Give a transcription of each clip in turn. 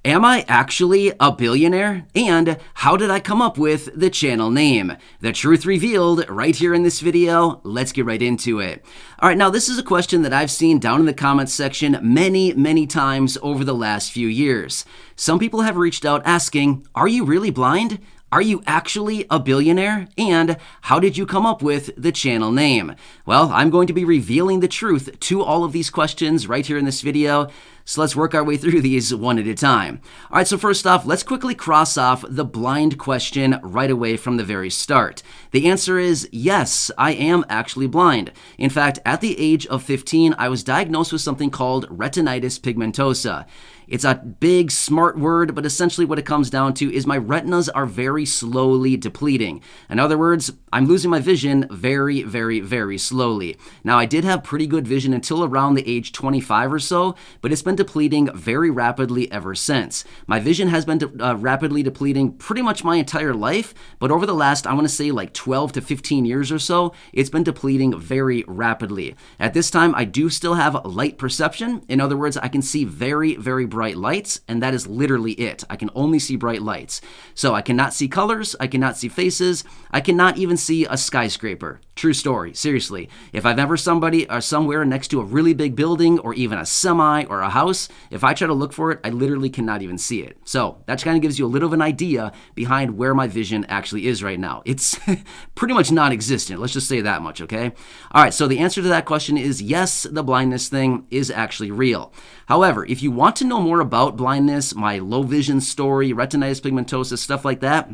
Am I actually a billionaire? And how did I come up with the channel name? The truth revealed right here in this video. Let's get right into it. All right, now this is a question that I've seen down in the comments section many times over the last few years. Some people have reached out asking, are you really blind? Are you actually a billionaire? And how did you come up with the channel name? Well, I'm going to be revealing the truth to all of these questions right here in this video. So let's work our way through these one at a time. All right, so first off, let's quickly cross off the blind question right away from the very start. The answer is yes, I am actually blind. In fact, at the age of 15, I was diagnosed with something called retinitis pigmentosa. It's a big, smart word, but essentially what it comes down to is my retinas are very slowly depleting. In other words, I'm losing my vision very slowly. Now, I did have pretty good vision until around the age 25 or so, but it's been depleting very rapidly ever since. My vision has been rapidly depleting pretty much my entire life, but over the last, I want to say like 12 to 15 years or so, it's been depleting very rapidly. At this time, I do still have light perception. In other words, I can see very bright lights, and that is literally it. I can only see bright lights. So I cannot see colors, I cannot see faces, I cannot even see a skyscraper. True story, seriously. If I've ever somebody or somewhere next to a really big building or even a semi or a house, if I try to look for it, I literally cannot even see it. So that kind of gives you a little of an idea behind where my vision actually is right now. It's pretty much non-existent. Let's just say that much, okay? All right, so the answer to that question is yes, the blindness thing is actually real. However, if you want to know more about blindness, my low vision story, retinitis pigmentosa, stuff like that,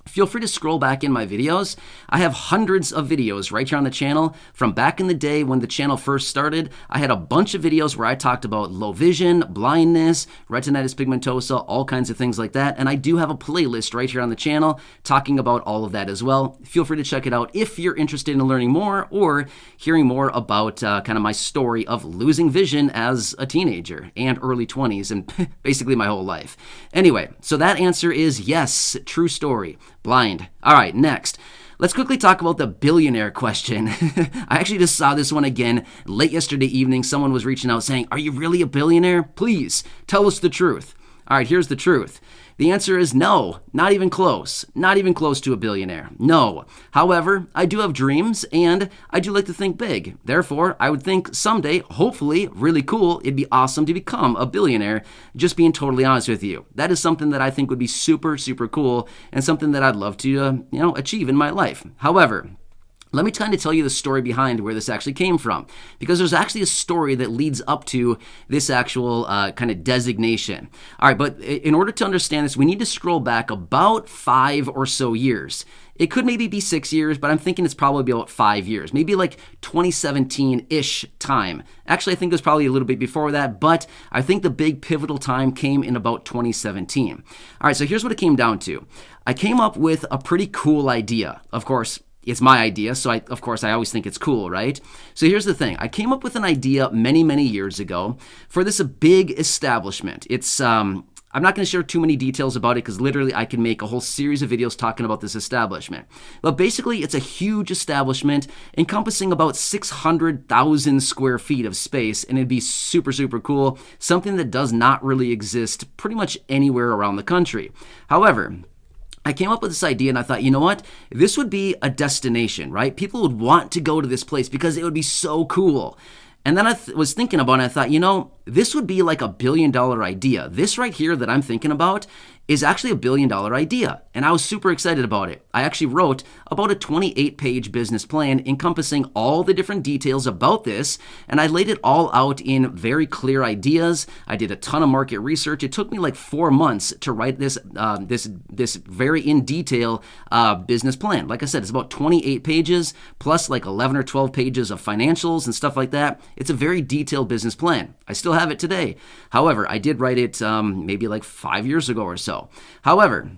feel free to scroll back in my videos. I have hundreds of videos right here on the channel from back in the day when the channel first started. I had a bunch of videos where I talked about low vision, blindness, retinitis pigmentosa, all kinds of things like that. And I do have a playlist right here on the channel talking about all of that as well. Feel free to check it out if you're interested in learning more or hearing more about kind of my story of losing vision as a teenager and early 20s and basically my whole life. Anyway, so that answer is yes, true story. Blind. All right, next. Let's quickly talk about the billionaire question. I actually just saw this one again late yesterday evening. Someone was reaching out saying, are you really a billionaire? Please tell us the truth. All right, here's the truth. The answer is no, not even close. Not even close to a billionaire. No. However, I do have dreams and I do like to think big. Therefore, I would think someday, hopefully, really cool, it'd be awesome to become a billionaire, just being totally honest with you. That is something that I think would be super cool and something that I'd love to, achieve in my life. However, let me kind of tell you the story behind where this actually came from, because there's actually a story that leads up to this actual kind of designation. All right, but in order to understand this, we need to scroll back about 5 or so years. It could maybe be 6 years, but I'm thinking it's probably about 5 years, maybe like 2017-ish time. Actually, I think it was probably a little bit before that, but I think the big pivotal time came in about 2017. All right, so here's what it came down to. I came up with a pretty cool idea. Of course, it's my idea, so I always think it's cool, right? So here's the thing. I came up with an idea many years ago for this big establishment. It's I'm not going to share too many details about it because literally I can make a whole series of videos talking about this establishment. But basically, it's a huge establishment encompassing about 600,000 square feet of space, and it'd be super cool, something that does not really exist pretty much anywhere around the country. However, I came up with this idea and I thought, you know what? This would be a destination, right? People would want to go to this place because it would be so cool. And then I was thinking about it and I thought, this would be like $1 billion idea. This right here that I'm thinking about is actually $1 billion idea. And I was super excited about it. I actually wrote about a 28-page business plan encompassing all the different details about this, and I laid it all out in very clear ideas. I did a ton of market research. It took me like 4 months to write this very in detail business plan. Like I said, it's about 28 pages plus like 11 or 12 pages of financials and stuff like that. It's a very detailed business plan. I still have it today. However, I did write it maybe like 5 years ago or so. However,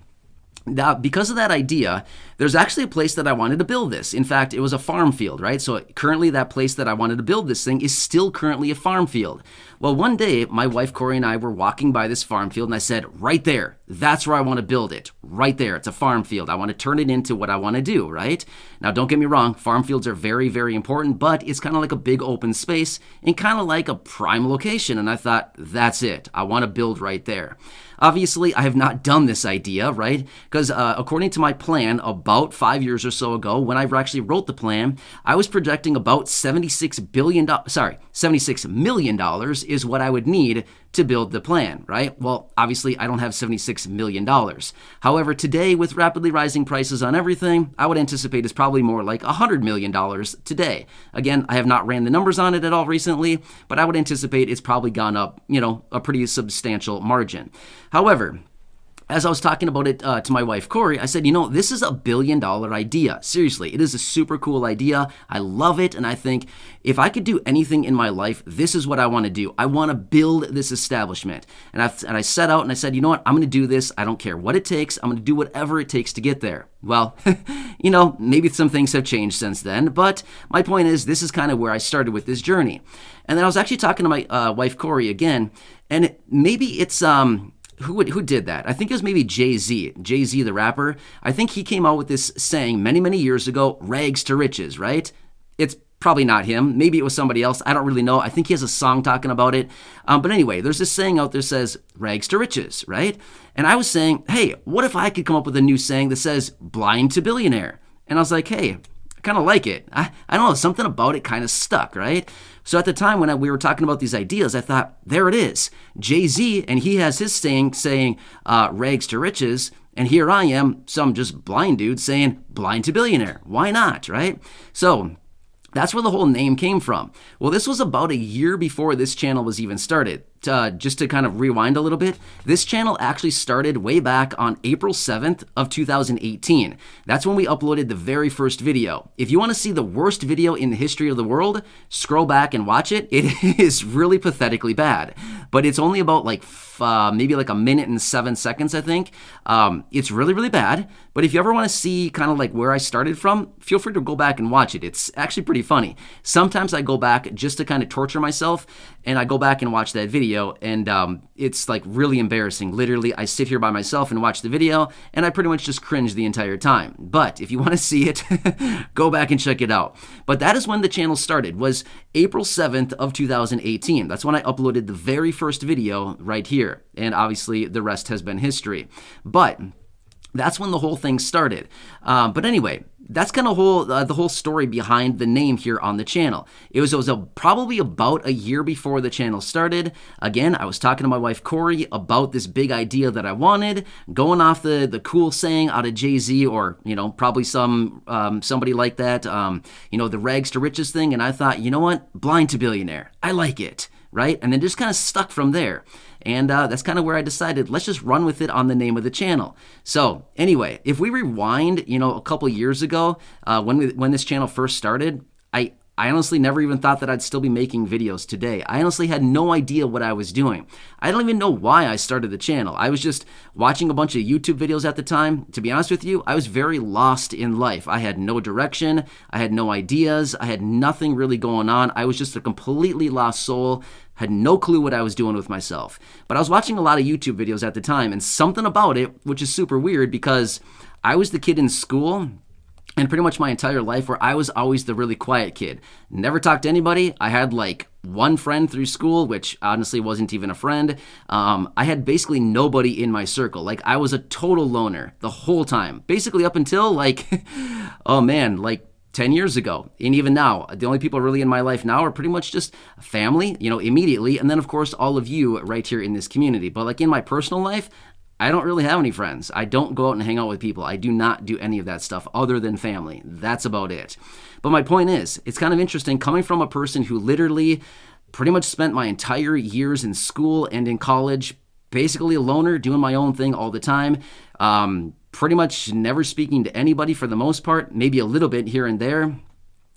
now, because of that idea, there's actually a place that I wanted to build this. In fact, it was a farm field, right? So currently that place that I wanted to build this thing is still currently a farm field. Well, one day, my wife Corey and I were walking by this farm field and I said, right there, that's where I want to build it. right there. It's a farm field. I want to turn it into what I want to do, right? Now, don't get me wrong. Farm fields are very, very important, but it's kind of like a big open space and kind of like a prime location. And I thought, that's it. I want to build right there. Obviously, I have not done this idea, right? Because according to my plan, about 5 years or so ago, when I actually wrote the plan, I was projecting about $76 million is what I would need to build the plan, right? Well, obviously, I don't have $76 million. However, today, with rapidly rising prices on everything, I would anticipate it's probably more like $100 million today. Again, I have not ran the numbers on it at all recently, but I would anticipate it's probably gone up, a pretty substantial margin. However, as I was talking about it to my wife, Corey, I said, this is $1 billion idea. Seriously, it is a super cool idea. I love it. And I think if I could do anything in my life, this is what I want to do. I want to build this establishment. And I set out and I said, you know what? I'm going to do this. I don't care what it takes. I'm going to do whatever it takes to get there. Well, maybe some things have changed since then. But my point is, this is kind of where I started with this journey. And then I was actually talking to my wife, Corey, again. And maybe it's... Who did that? I think it was maybe Jay-Z, the rapper. I think he came out with this saying many, many years ago, rags to riches, right? It's probably not him. Maybe it was somebody else. I don't really know. I think he has a song talking about it. But anyway, there's this saying out there that says rags to riches, right? And I was saying, hey, what if I could come up with a new saying that says blind to billionaire? And I was like, hey, I kind of like it. I don't know, something about it kind of stuck, right? So at the time when we were talking about these ideas, I thought, there it is. Jay-Z, and he has his saying rags to riches, and here I am, some just blind dude saying blind to billionaire. Why not, right? So that's where the whole name came from. Well, this was about a year before this channel was even started. Just to kind of rewind a little bit, this channel actually started way back on April 7th of 2018. That's when we uploaded the very first video. If you want to see the worst video in the history of the world, scroll back and watch it. It is really pathetically bad, but it's only about maybe like 1 minute and 7 seconds, I think. It's really, really bad, but if you ever want to see kind of like where I started from, feel free to go back and watch it. It's actually pretty funny. Sometimes I go back just to kind of torture myself, and I go back and watch that video, and it's like really embarrassing. Literally, I sit here by myself and watch the video, and I pretty much just cringe the entire time. But if you want to see it, go back and check it out. But that is when the channel started, was April 7th of 2018. That's when I uploaded the very first video right here. And obviously, the rest has been history. But that's when the whole thing started. But anyway, that's kind of the whole story behind the name here on the channel. It was probably about a year before the channel started. Again, I was talking to my wife, Corey, about this big idea that I wanted, going off the cool saying out of Jay-Z, or, probably somebody like that, the rags to riches thing. And I thought, you know what? Blind to billionaire. I like it, right? And then just kind of stuck from there. And that's kind of where I decided, let's just run with it on the name of the channel. So anyway, if we rewind, a couple years ago, when this channel first started, I honestly never even thought that I'd still be making videos today. I honestly had no idea what I was doing. I don't even know why I started the channel. I was just watching a bunch of YouTube videos at the time. To be honest with you, I was very lost in life. I had no direction. I had no ideas. I had nothing really going on. I was just a completely lost soul. Had no clue what I was doing with myself. But I was watching a lot of YouTube videos at the time, and something about it, which is super weird, because I was the kid in school and pretty much my entire life where I was always the really quiet kid. Never talked to anybody. I had like one friend through school, which honestly wasn't even a friend. I had basically nobody in my circle. Like, I was a total loner the whole time, basically up until 10 years ago. And even now, the only people really in my life now are pretty much just family, immediately. And then, of course, all of you right here in this community. But in my personal life, I don't really have any friends. I don't go out and hang out with people. I do not do any of that stuff other than family. That's about it. But my point is, it's kind of interesting coming from a person who literally pretty much spent my entire years in school and in college basically a loner, doing my own thing all the time, pretty much never speaking to anybody for the most part, maybe a little bit here and there.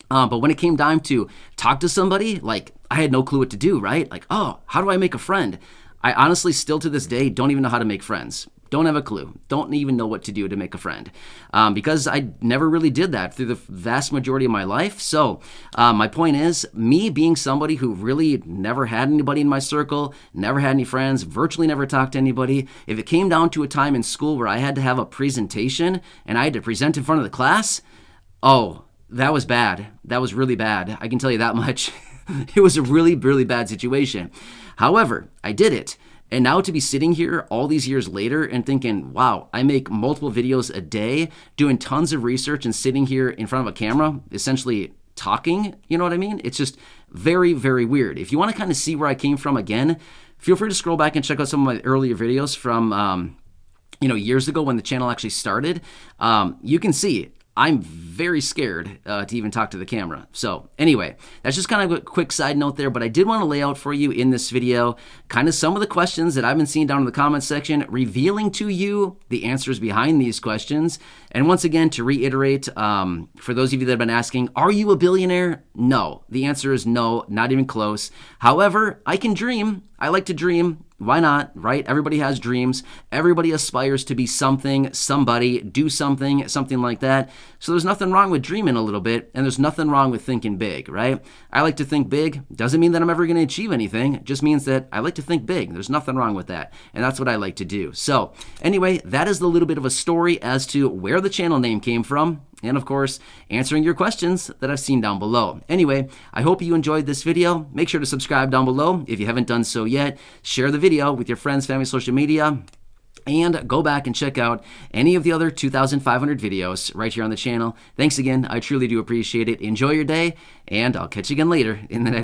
But when it came time to talk to somebody, I had no clue what to do, right? How do I make a friend? I honestly still to this day don't even know how to make friends. Don't have a clue. Don't even know what to do to make a friend because I never really did that through the vast majority of my life. So my point is, me being somebody who really never had anybody in my circle, never had any friends, virtually never talked to anybody, if it came down to a time in school where I had to have a presentation and I had to present in front of the class, oh, that was bad. That was really bad. I can tell you that much. It was a really, really bad situation. However, I did it. And now to be sitting here all these years later and thinking, wow, I make multiple videos a day, doing tons of research and sitting here in front of a camera, essentially talking, you know what I mean? It's just very, very weird. If you want to kind of see where I came from again, feel free to scroll back and check out some of my earlier videos from, years ago when the channel actually started. You can see I'm very scared to even talk to the camera. So anyway, that's just kind of a quick side note there, but I did want to lay out for you in this video kind of some of the questions that I've been seeing down in the comments section, revealing to you the answers behind these questions. And once again, to reiterate, for those of you that have been asking, are you a billionaire? No. The answer is no, not even close. However, I can dream. I like to dream. Why not, right? Everybody has dreams. Everybody aspires to be something, somebody, do something, something like that. So there's nothing wrong with dreaming a little bit, and there's nothing wrong with thinking big, right? I like to think big. Doesn't mean that I'm ever going to achieve anything. It just means that I like to think big. There's nothing wrong with that, and that's what I like to do. So anyway, that is a little bit of a story as to where the channel name came from. And of course, answering your questions that I've seen down below. Anyway, I hope you enjoyed this video. Make sure to subscribe down below if you haven't done so yet. Share the video with your friends, family, social media. And go back and check out any of the other 2,500 videos right here on the channel. Thanks again. I truly do appreciate it. Enjoy your day, and I'll catch you again later in the next